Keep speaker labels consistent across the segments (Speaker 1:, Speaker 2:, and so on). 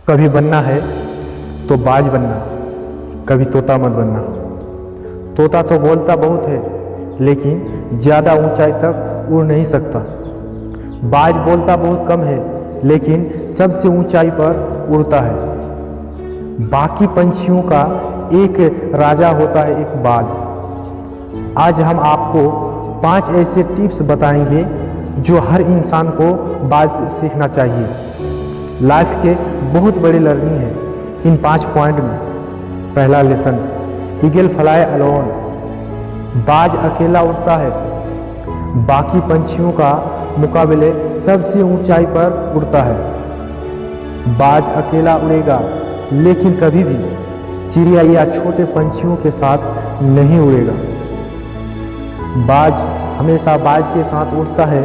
Speaker 1: कभी बनना है तो बाज बनना, कभी तोता मत बनना। तोता तो बोलता बहुत है लेकिन ज़्यादा ऊंचाई तक उड़ नहीं सकता। बाज बोलता बहुत कम है लेकिन सबसे ऊंचाई पर उड़ता है। बाकी पंछियों का एक राजा होता है, एक बाज। आज हम आपको 5 ऐसे टिप्स बताएंगे जो हर इंसान को बाज से सीखना चाहिए। लाइफ के बहुत बड़ी लर्निंग है इन 5 पॉइंट में। पहला लेसन, ईगल फ्लाई अलोन। बाज अकेला उड़ता है, बाकी पंछियों का मुकाबले सबसे ऊंचाई पर उड़ता है। बाज अकेला उड़ेगा लेकिन कभी भी चिड़िया या छोटे पंछियों के साथ नहीं उड़ेगा। बाज हमेशा बाज के साथ उड़ता है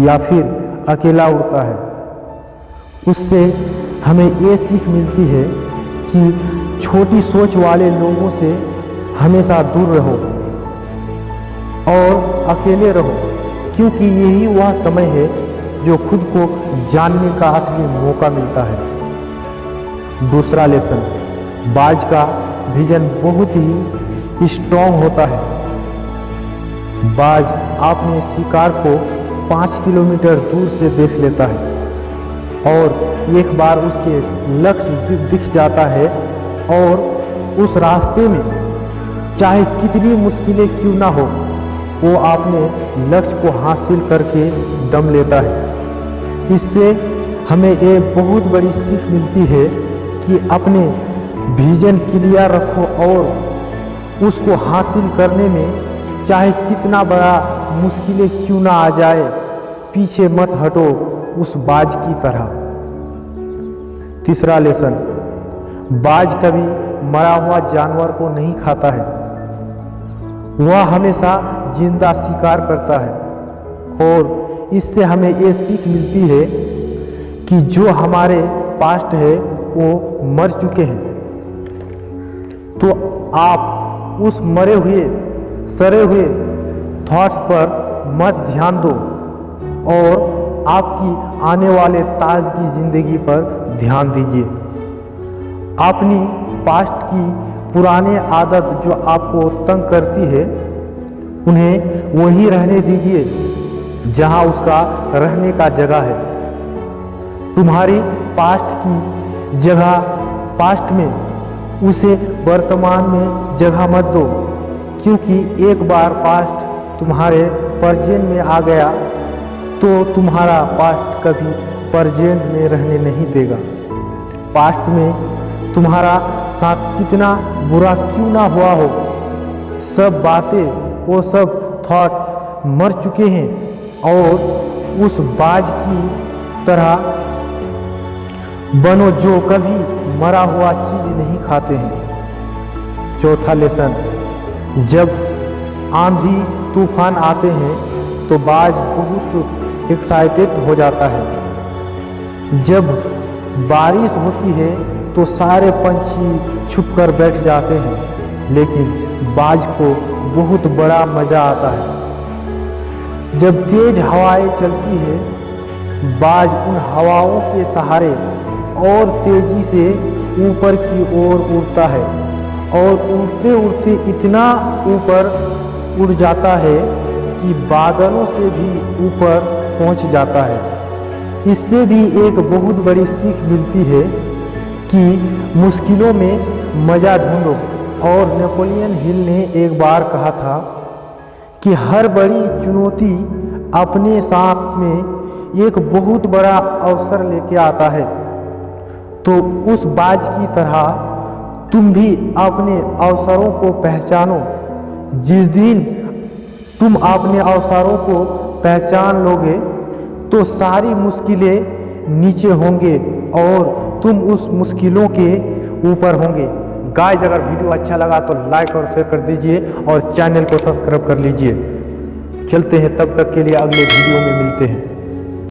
Speaker 1: या फिर अकेला उड़ता है। उससे हमें ये सीख मिलती है कि छोटी सोच वाले लोगों से हमेशा दूर रहो और अकेले रहो, क्योंकि यही वह समय है जो खुद को जानने का असली मौका मिलता है। दूसरा लेसन, बाज का विजन बहुत ही स्ट्रॉन्ग होता है। बाज अपने शिकार को 5 किलोमीटर दूर से देख लेता है और एक बार उसके लक्ष्य दिख जाता है और उस रास्ते में चाहे कितनी मुश्किलें क्यों ना हो, वो अपने लक्ष्य को हासिल करके दम लेता है। इससे हमें एक बहुत बड़ी सीख मिलती है कि अपने विजन क्लियर रखो और उसको हासिल करने में चाहे कितना बड़ा मुश्किलें क्यों ना आ जाए, पीछे मत हटो उस बाज की तरह। तीसरा लेसन, बाज कभी मरा हुआ जानवर को नहीं खाता है, वह हमेशा जिंदा शिकार करता है। और इससे हमें ये सीख मिलती है कि जो हमारे पास्ट है वो मर चुके हैं, तो आप उस मरे हुए सरे हुए थॉट्स पर मत ध्यान दो और आपकी आने वाले ताजगी जिंदगी पर ध्यान दीजिए। अपनी पास्ट की पुराने आदत जो आपको तंग करती है, उन्हें वही रहने दीजिए जहां उसका रहने का जगह है। तुम्हारी पास्ट की जगह पास्ट में, उसे वर्तमान में जगह मत दो, क्योंकि एक बार पास्ट तुम्हारे प्रेजेंट में आ गया तो तुम्हारा पास्ट कभी प्रेजेंट में रहने नहीं देगा। पास्ट में तुम्हारा साथ कितना बुरा क्यों ना हुआ हो, सब बातें, वो सब थॉट मर चुके हैं और उस बाज की तरह बनो जो कभी मरा हुआ चीज नहीं खाते हैं। चौथा लेसन, जब आंधी तूफान आते हैं तो बाज बहुत एक्साइटेड हो जाता है। जब बारिश होती है तो सारे पंछी छुपकर बैठ जाते हैं, लेकिन बाज को बहुत बड़ा मजा आता है। जब तेज हवाएं चलती है, बाज उन हवाओं के सहारे और तेजी से ऊपर की ओर उड़ता है और उड़ते उड़ते इतना ऊपर उड़ जाता है कि बादलों से भी ऊपर पहुंच जाता है। इससे भी एक बहुत बड़ी सीख मिलती है कि मुश्किलों में मजा ढूंढो। और नेपोलियन हिल ने एक बार कहा था कि हर बड़ी चुनौती अपने साथ में एक बहुत बड़ा अवसर लेके आता है। तो उस बाज की तरह तुम भी अपने अवसरों को पहचानो। जिस दिन तुम अपने अवसरों को पहचान लोगे तो सारी मुश्किलें नीचे होंगे और तुम उस मुश्किलों के ऊपर होंगे। गाइस, अगर वीडियो अच्छा लगा तो लाइक और शेयर कर दीजिए और चैनल को सब्सक्राइब कर लीजिए। चलते हैं, तब तक के लिए अगले वीडियो में मिलते हैं।